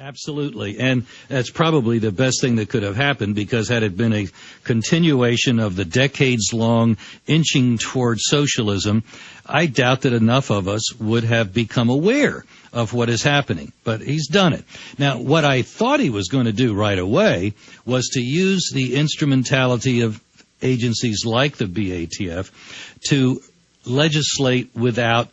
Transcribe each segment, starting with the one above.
Absolutely. And that's probably the best thing that could have happened, because had it been a continuation of the decades-long inching toward socialism, I doubt that enough of us would have become aware of what is happening. But he's done it. Now, what I thought he was going to do right away was to use the instrumentality of agencies like the BATF to legislate without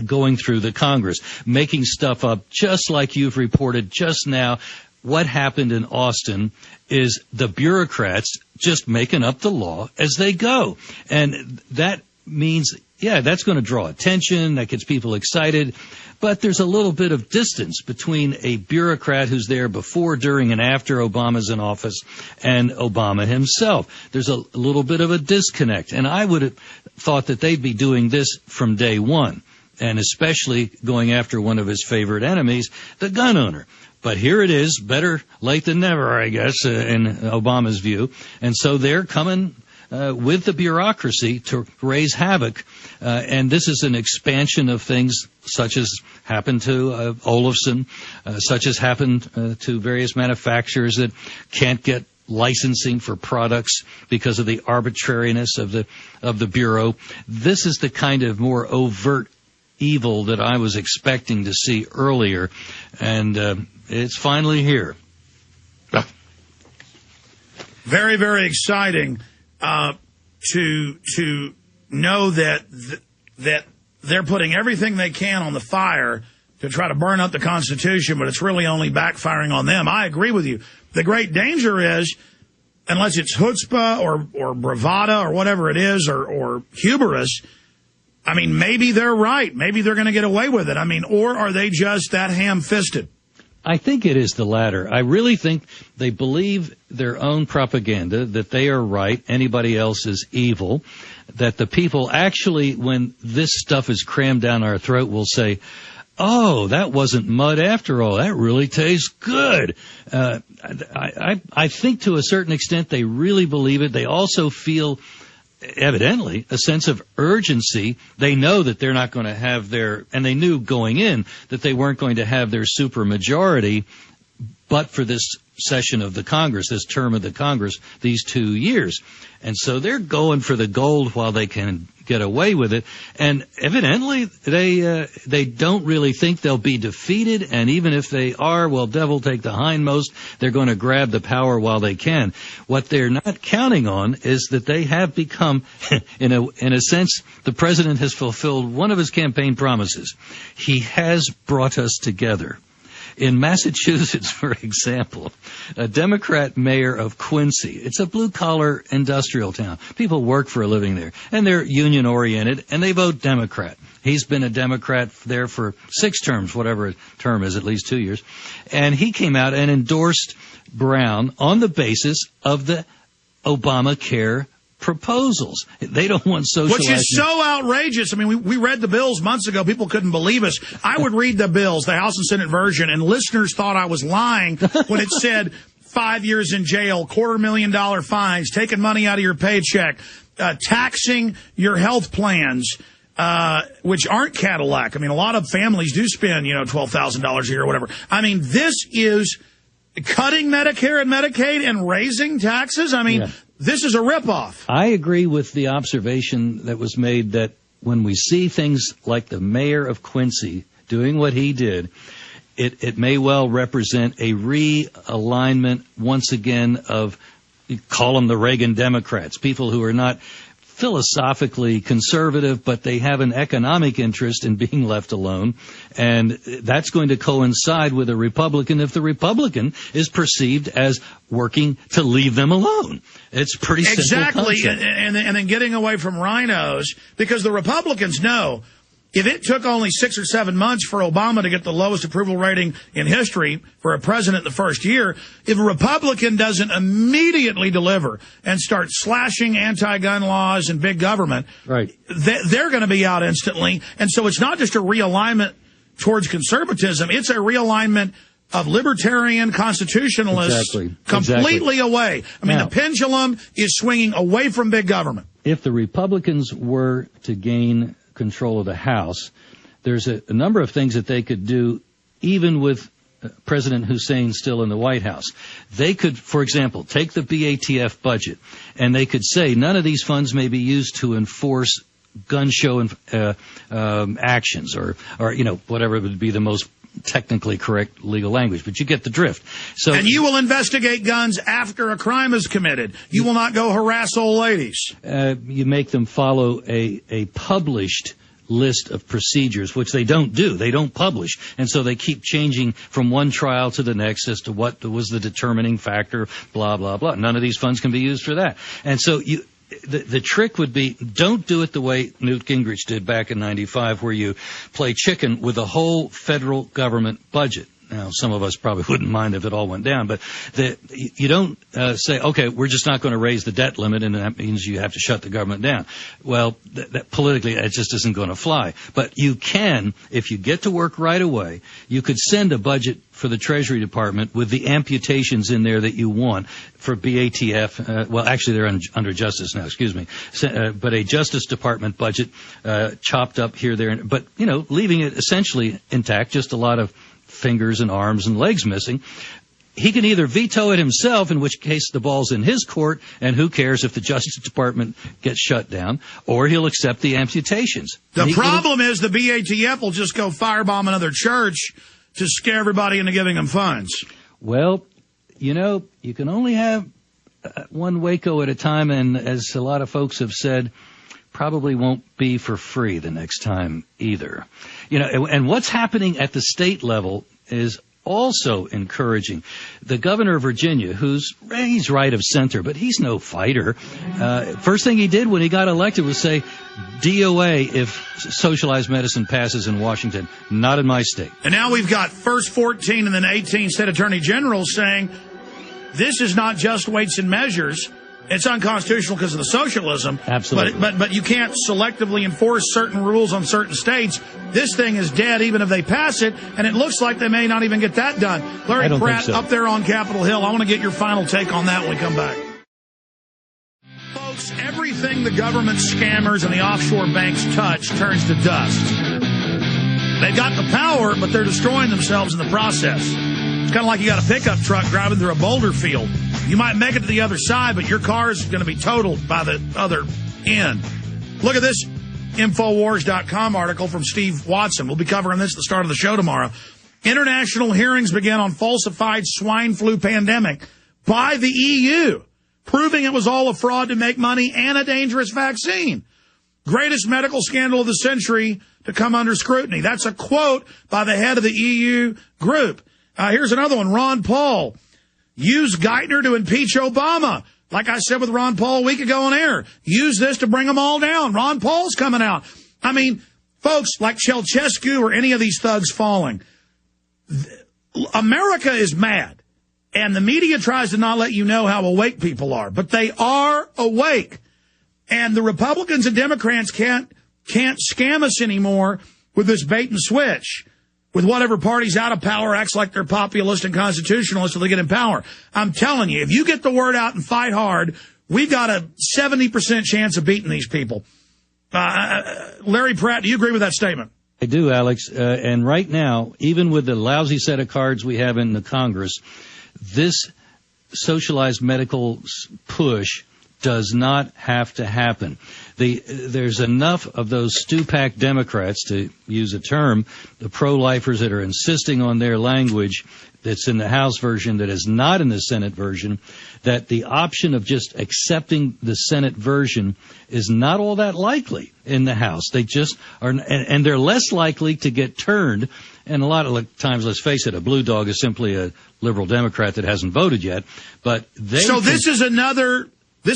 going through the Congress, making stuff up just like you've reported just now. What happened in Austin is the bureaucrats just making up the law as they go. And that means, yeah, that's going to draw attention. That gets people excited. But there's a little bit of distance between a bureaucrat who's there before, during, and after Obama's in office and Obama himself. There's a little bit of a disconnect. And I would have thought that they'd be doing this from day one, and especially going after one of his favorite enemies, the gun owner. But here it is, better late than never, I guess, in Obama's view. And so they're coming with the bureaucracy to raise havoc. And this is an expansion of things such as happened to Olufsen, such as happened to various manufacturers that can't get licensing for products because of the arbitrariness of the Bureau. This is the kind of more overt evil that I was expecting to see earlier, and it's finally here. Very, very exciting to know that they're putting everything they can on the fire to try to burn up the Constitution, but it's really only backfiring on them. I agree with you. The great danger is, unless it's chutzpah or bravado or whatever it is, or hubris, I mean, maybe they're right. Maybe they're going to get away with it. I mean, or are they just that ham-fisted? I think it is the latter. I really think they believe their own propaganda, that they are right, anybody else is evil, that the people actually, when this stuff is crammed down our throat, will say, oh, that wasn't mud after all. That really tastes good. I think to a certain extent they really believe it. They also feel, evidently, a sense of urgency. They know that they're not going to have their, and they knew going in that they weren't going to have their supermajority, but for this session of the Congress, this term of the Congress, these 2 years. And so they're going for the gold while they can get away with it. And evidently, they don't really think they'll be defeated. And even if they are, well, devil take the hindmost. They're going to grab the power while they can. What they're not counting on is that they have become, in a sense, the president has fulfilled one of his campaign promises. He has brought us together. In Massachusetts, for example, a Democrat mayor of Quincy, it's a blue-collar industrial town. People work for a living there, and they're union-oriented, and they vote Democrat. He's been a Democrat there for 6 terms, whatever a term is, at least 2 years. And he came out and endorsed Brown on the basis of the Obamacare proposals. They don't want socializing. Which is so outrageous. I mean, we read the bills months ago. People couldn't believe us. I would read the bills, the House and Senate version, and listeners thought I was lying when it said 5 years in jail, $250,000 fines, taking money out of your paycheck, taxing your health plans, which aren't Cadillac. I mean, a lot of families do spend, $12,000 a year or whatever. I mean, this is cutting Medicare and Medicaid and raising taxes. I mean, yeah. This is a ripoff. I agree with the observation that was made that when we see things like the mayor of Quincy doing what he did, it may well represent a realignment once again of, call them the Reagan Democrats, people who are not philosophically conservative, but they have an economic interest in being left alone. And that's going to coincide with a Republican if the Republican is perceived as working to leave them alone. It's pretty simple Exactly. concept. And then getting away from rhinos, because the Republicans know if it took only 6 or 7 months for Obama to get the lowest approval rating in history for a president in the first year, if a Republican doesn't immediately deliver and start slashing anti-gun laws and big government, right, they're going to be out instantly. And so it's not just a realignment towards conservatism. It's a realignment of libertarian constitutionalists completely away. I mean, the pendulum is swinging away from big government. If the Republicans were to gain control of the House, there's a number of things that they could do, even with President Hussein still in the White House. They could, for example, take the BATF budget, and they could say none of these funds may be used to enforce gun show actions, or whatever would be the most technically correct legal language, but you get the drift. So, and you will investigate guns after a crime is committed. You will not go harass old ladies. You make them follow a published list of procedures, which they don't do. They don't publish. And so they keep changing from one trial to the next as to what was the determining factor, blah, blah, blah. None of these funds can be used for that. And so the trick would be, don't do it the way Newt Gingrich did back in 95, where you play chicken with the whole federal government budget. Now, some of us probably wouldn't mind if it all went down, but you don't say, okay, we're just not going to raise the debt limit, and that means you have to shut the government down. Well, politically, it just isn't going to fly. But you can, if you get to work right away, you could send a budget for the Treasury Department with the amputations in there that you want for BATF. Well, actually, they're under Justice now, excuse me. But a Justice Department budget chopped up here, there, but, leaving it essentially intact, just a lot of fingers and arms and legs missing. He can either veto it himself, in which case the ball's in his court, and who cares if the Justice Department gets shut down, or he'll accept the amputations. The problem is the BATF will just go firebomb another church to scare everybody into giving them funds. Well, you can only have one Waco at a time, and as a lot of folks have said, probably won't be for free the next time either. And what's happening at the state level is also encouraging. The governor of Virginia, he's right of center, but he's no fighter. First thing he did when he got elected was say, DOA if socialized medicine passes in Washington, not in my state. And now we've got first 14 and then 18 state attorney generals saying this is not just weights and measures. It's unconstitutional because of the socialism. Absolutely. But you can't selectively enforce certain rules on certain states. This thing is dead even if they pass it, and it looks like they may not even get that done. Larry Pratt, up there on Capitol Hill, I want to get your final take on that when we come back. Folks, everything the government scammers and the offshore banks touch turns to dust. They've got the power, but they're destroying themselves in the process. It's kind of like you got a pickup truck driving through a boulder field. You might make it to the other side, but your car is going to be totaled by the other end. Look at this Infowars.com article from Steve Watson. We'll be covering this at the start of the show tomorrow. International hearings begin on falsified swine flu pandemic by the EU, proving it was all a fraud to make money and a dangerous vaccine. Greatest medical scandal of the century to come under scrutiny. That's a quote by the head of the EU group. Here's another one. Ron Paul. Use Geithner to impeach Obama. Like I said with Ron Paul a week ago on air. Use this to bring them all down. Ron Paul's coming out. I mean, folks, like Ceausescu or any of these thugs falling. America is mad. And the media tries to not let you know how awake people are. But they are awake. And the Republicans and Democrats can't scam us anymore with this bait and switch. With whatever party's out of power acts like they're populist and constitutionalist until they get in power. I'm telling you, if you get the word out and fight hard, we've got a 70% chance of beating these people. Larry Pratt, do you agree with that statement? I do, Alex. And right now, even with the lousy set of cards we have in the Congress, this socialized medical push does not have to happen. There's enough of those stew-packed Democrats, to use a term, the pro-lifers that are insisting on their language that's in the House version that is not in the Senate version, that the option of just accepting the Senate version is not all that likely in the House. They just are, and they're less likely to get turned. And a lot of times, let's face it, a blue dog is simply a liberal Democrat that hasn't voted yet. But this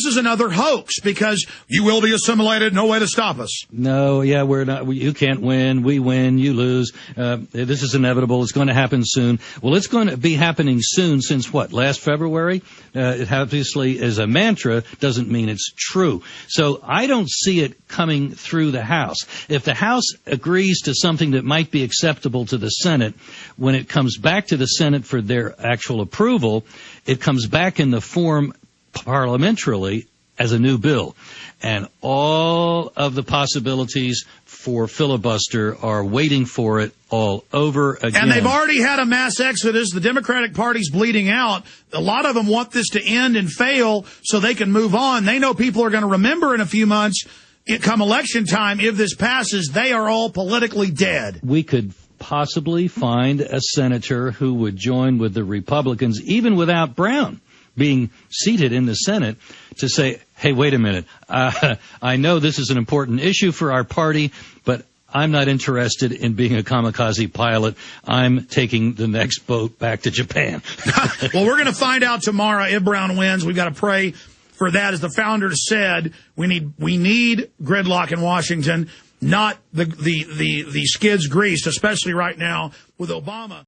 is another hoax, because you will be assimilated, no way to stop us. No, yeah, we're not. You can't win. We win. You lose. This is inevitable. It's going to happen soon. Well, it's going to be happening soon since what? Last February? It obviously is a mantra. Doesn't mean it's true. So I don't see it coming through the House. If the House agrees to something that might be acceptable to the Senate, when it comes back to the Senate for their actual approval, it comes back in the form parliamentarily as a new bill. And all of the possibilities for filibuster are waiting for it all over again. And they've already had a mass exodus. The Democratic Party's bleeding out. A lot of them want this to end and fail so they can move on. They know people are going to remember in a few months, come election time, if this passes, they are all politically dead. We could possibly find a senator who would join with the Republicans, even without Brown being seated in the Senate, to say, hey, wait a minute, I know this is an important issue for our party, but I'm not interested in being a kamikaze pilot. I'm taking the next boat back to Japan. Well, we're going to find out tomorrow if Brown wins. We've got to pray for that. As the founders said, we need gridlock in Washington, not the skids greased, especially right now with Obama.